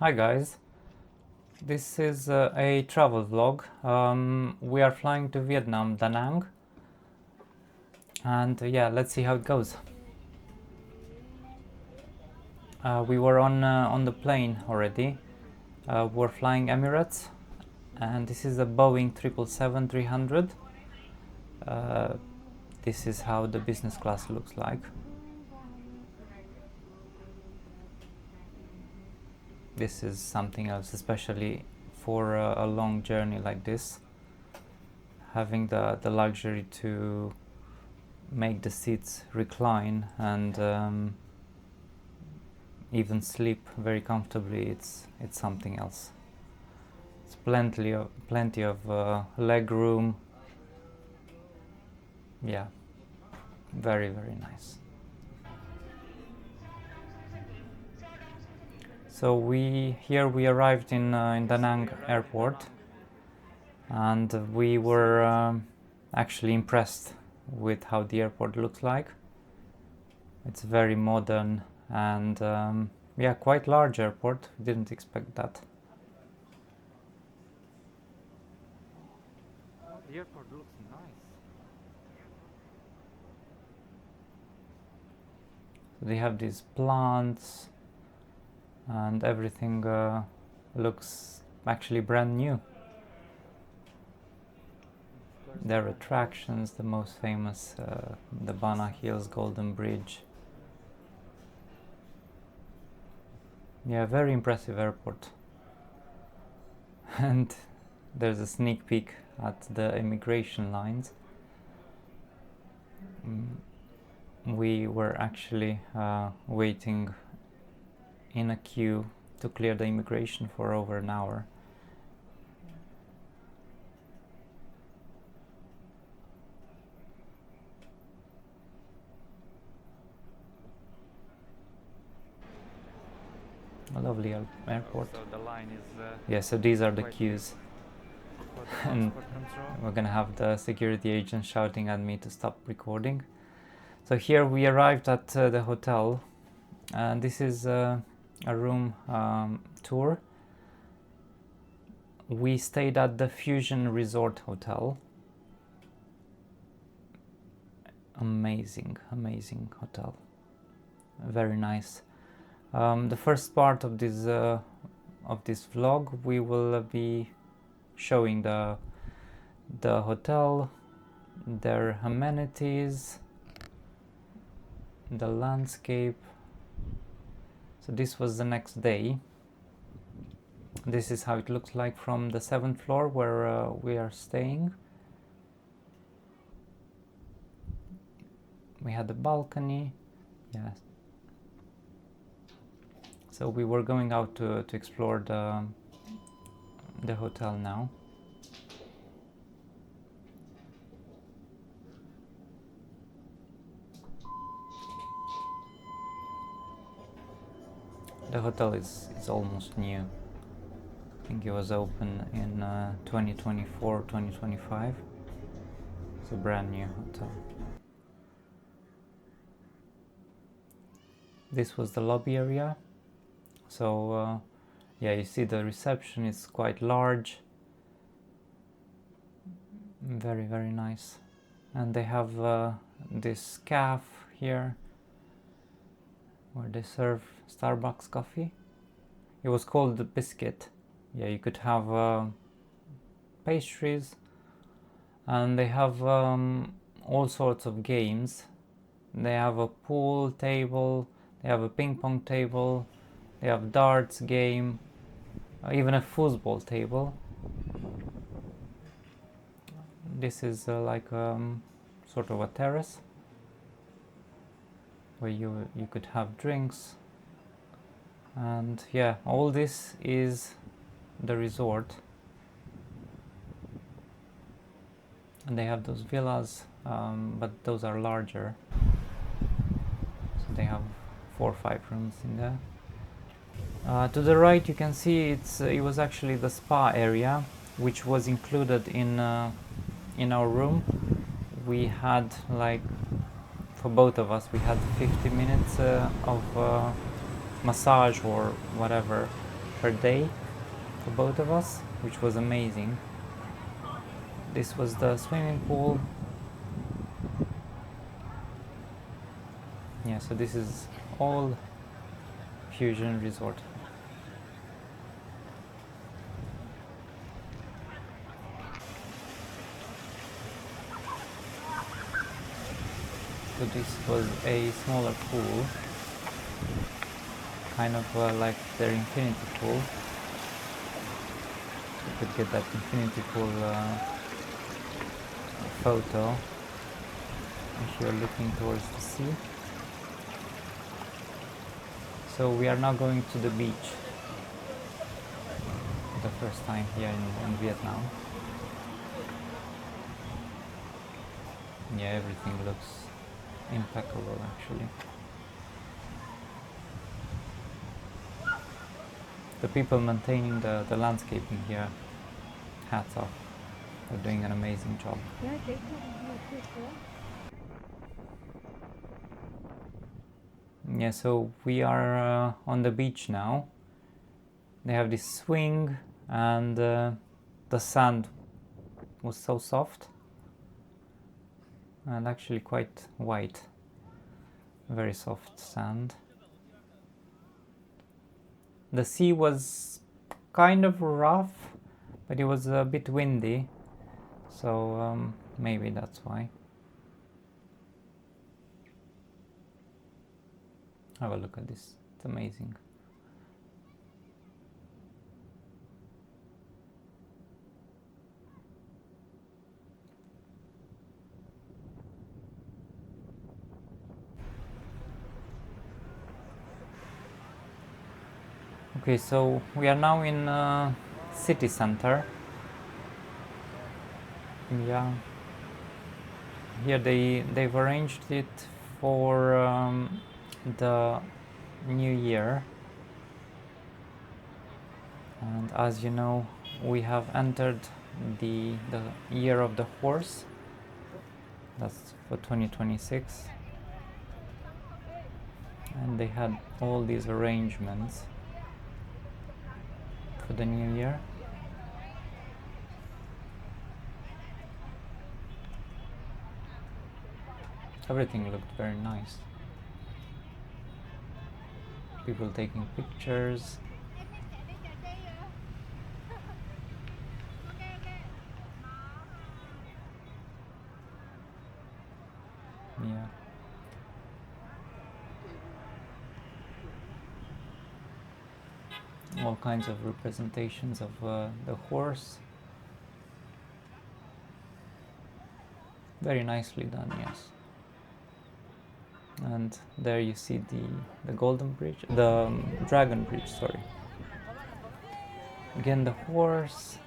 Hi guys, this is a travel vlog. We are flying to Vietnam, Da Nang, and yeah, let's see how it goes. We were on the plane already. We're flying Emirates, and this is a Boeing 777-300. This is how the business class looks like. This is something else, especially for a long journey like this. Having the luxury to make the seats recline and even sleep very comfortably, it's something else. It's plenty of leg room. Yeah, very nice. So we arrived in Da Nang airport, and we were actually impressed with how the airport looks like. It's very modern and yeah, quite large airport. Didn't expect that. The airport looks nice. So they have these plants and everything looks actually brand new. Their attractions, the most famous, the Bana Hills Golden Bridge. Yeah, very impressive airport. And there's a sneak peek at the immigration lines. We were actually waiting in a queue to clear the immigration for over an hour. A lovely airport. So the line is yeah, so these are the queues. And we're gonna have the security agent shouting at me to stop recording. So here we arrived at the hotel, and this is a room tour. We stayed at the Fusion Resort Hotel. Amazing hotel. Very nice. The first part of this vlog, we will be showing the hotel, their amenities, the landscape. So this was the next day. This is how it looks like from the 7th floor where we are staying. We had a balcony. Yes. So we were going out to explore the hotel now. The hotel is almost new. I think it was open in 2024, 2025. It's a brand new hotel. This was the lobby area. So yeah, you see the reception is quite large. Very nice. And they have this cafe here where they serve Starbucks coffee. It was called the Biscuit. Yeah, you could have pastries, and they have all sorts of games. They have a pool table, they have a ping pong table, they have darts game, even a foosball table. This is like sort of a terrace where you could have drinks. And yeah, all this is the resort. And they have those villas, but those are larger. So they have 4 or 5 rooms in there. To the right you can see it was actually the spa area, which was included in our room. We had, like, for both of us, we had 50 minutes of massage or whatever per day for both of us, which was amazing. This was the swimming pool. Yeah, so this is all Fusion Resort. So this was a smaller pool, kind of like their infinity pool. You could get that infinity pool photo if you're looking towards the sea. So we are now going to the beach. The first time here in Vietnam. Yeah, everything looks impeccable actually. The people maintaining the landscaping here, hats off. They're doing an amazing job. Yeah, so we are on the beach now. They have this swing and the sand was so soft and actually quite white. Very soft sand. The sea was kind of rough, but it was a bit windy, so maybe that's why. Have a look at this, it's amazing. Okay, so we are now in city center. Yeah, here they've arranged it for the new year, and as you know, we have entered the year of the horse. That's for 2026, and they had all these arrangements for the new year. Everything looked very nice. People taking pictures. Yeah. All kinds of representations of the horse. Very nicely done, yes. And there you see the golden bridge, the dragon bridge, sorry. Again, the horse.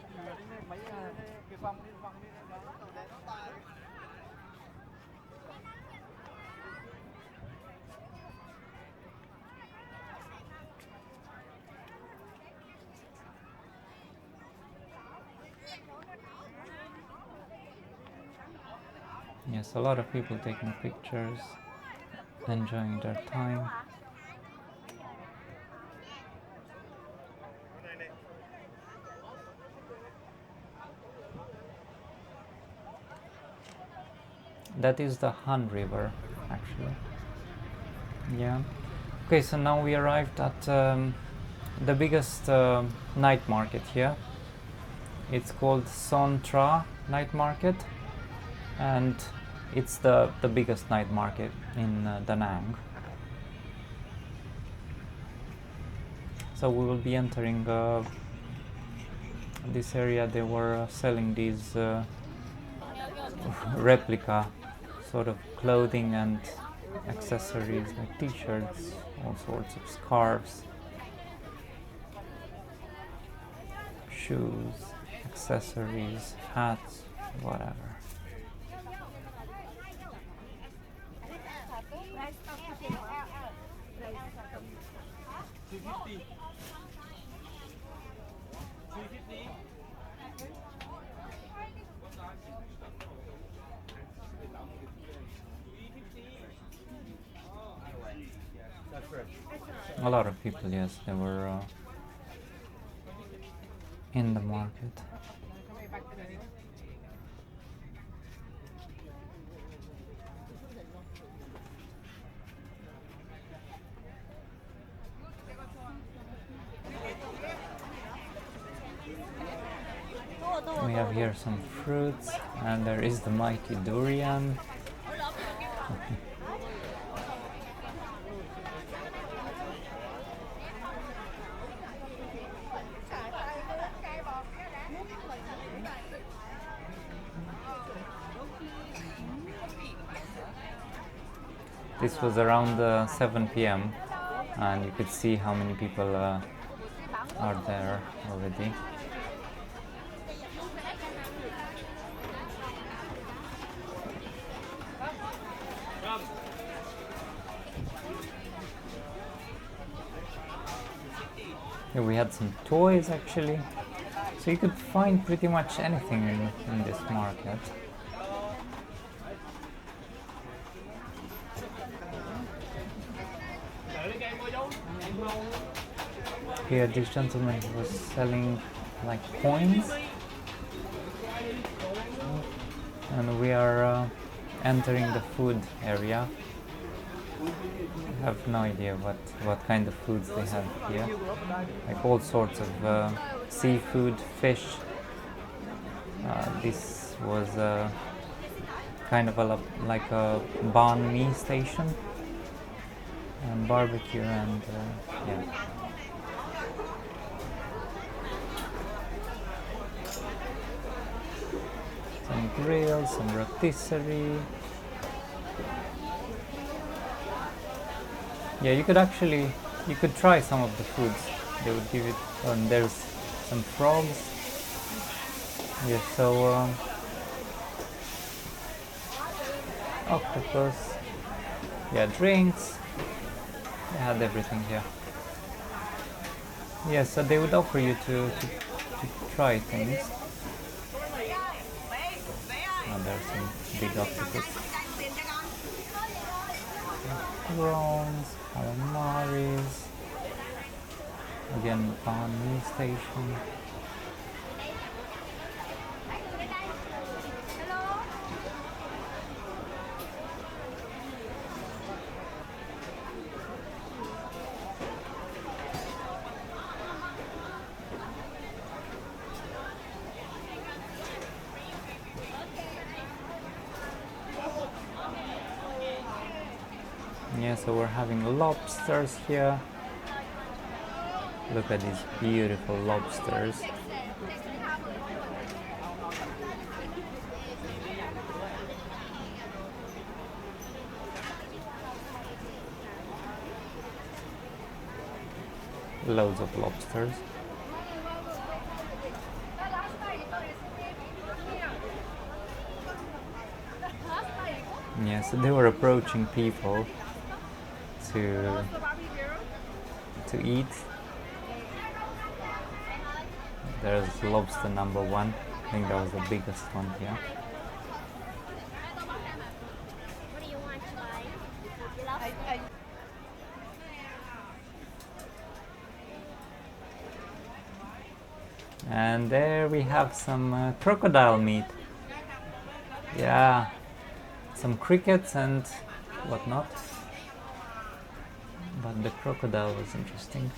Yes, a lot of people taking pictures, enjoying their time. That is the Han River, actually. Yeah. Okay, so now we arrived at the biggest night market here. It's called Son Tra Night Market, and it's the biggest night market in Da Nang. So we will be entering this area. They were selling these replica sort of clothing and accessories like t-shirts, all sorts of scarves, shoes, accessories, hats, whatever. A lot of people, yes, they were in the market. We have here some fruits, and there is the mighty durian. This was around 7 p.m. and you could see how many people are there already. Here we had some toys actually, so you could find pretty much anything in this market. Here this gentleman was selling like coins, and we are entering the food area. I have no idea what kind of foods they have here, like all sorts of seafood, fish. This was kind of like a banh mi station, and barbecue, and yeah. Some grills, some rotisserie. Yeah, you could try some of the foods. They would give it, and there's some frogs. Yeah, so octopus. Yeah, drinks. They had everything here. Yeah, so they would offer you to try things. And there's some big octopus. Prawns, calamaris. Again, banh mi station. Yeah, so we're having lobsters here. Look at these beautiful lobsters. Loads of lobsters. Yeah, so they were approaching people to eat. There's lobster number 1. I think that was the biggest one here. What do you want to buy? You love And there we have some crocodile meat. Yeah, some crickets and whatnot. But the crocodile was interesting.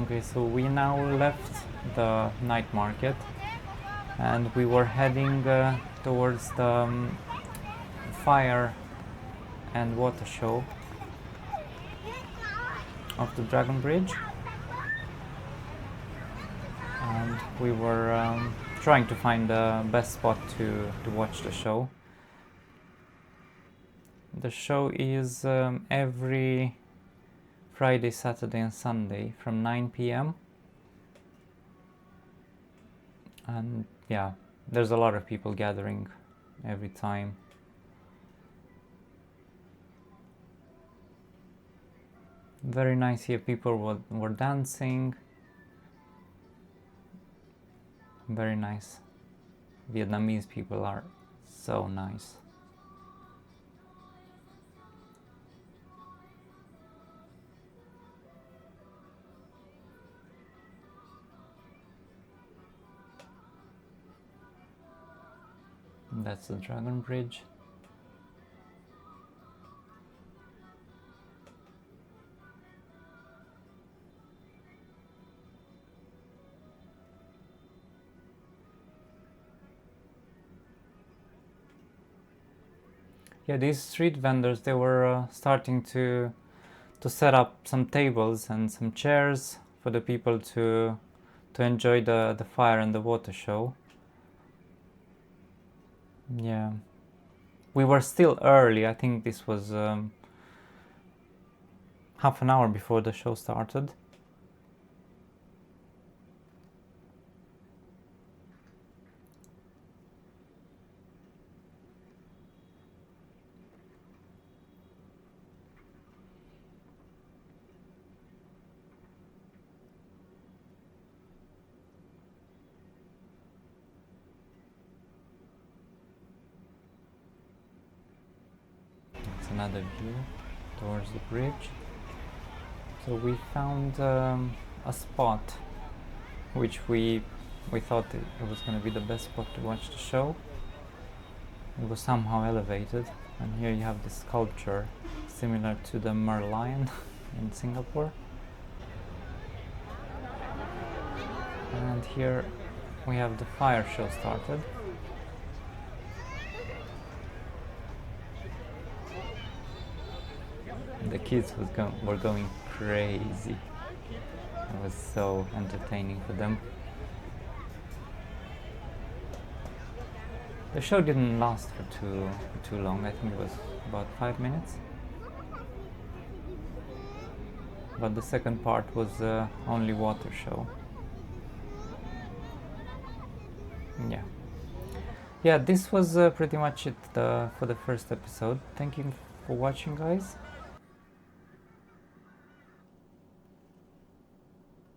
Okay, so we now left the night market and we were heading towards the fire and water show of the Dragon Bridge, and we were trying to find the best spot to watch the show. The show is every Friday, Saturday and Sunday from 9 p.m. and yeah, there's a lot of people gathering every time. Very nice here, people were dancing. Very nice. Vietnamese people are so nice. That's the Dragon Bridge. Yeah, these street vendors, they were starting to set up some tables and some chairs for the people to enjoy the fire and the water show. Yeah, we were still early. I think this was half an hour before the show started. It's another view towards the bridge. So we found a spot which we thought it was going to be the best spot to watch the show. It was somehow elevated, and here you have this sculpture similar to the Merlion in Singapore. And here we have the fire show started. The kids were going crazy. It was so entertaining for them. The show didn't last for too long. I think it was about 5 minutes. But the second part was only water show. Yeah, this was pretty much it for the first episode. Thank you for watching, guys.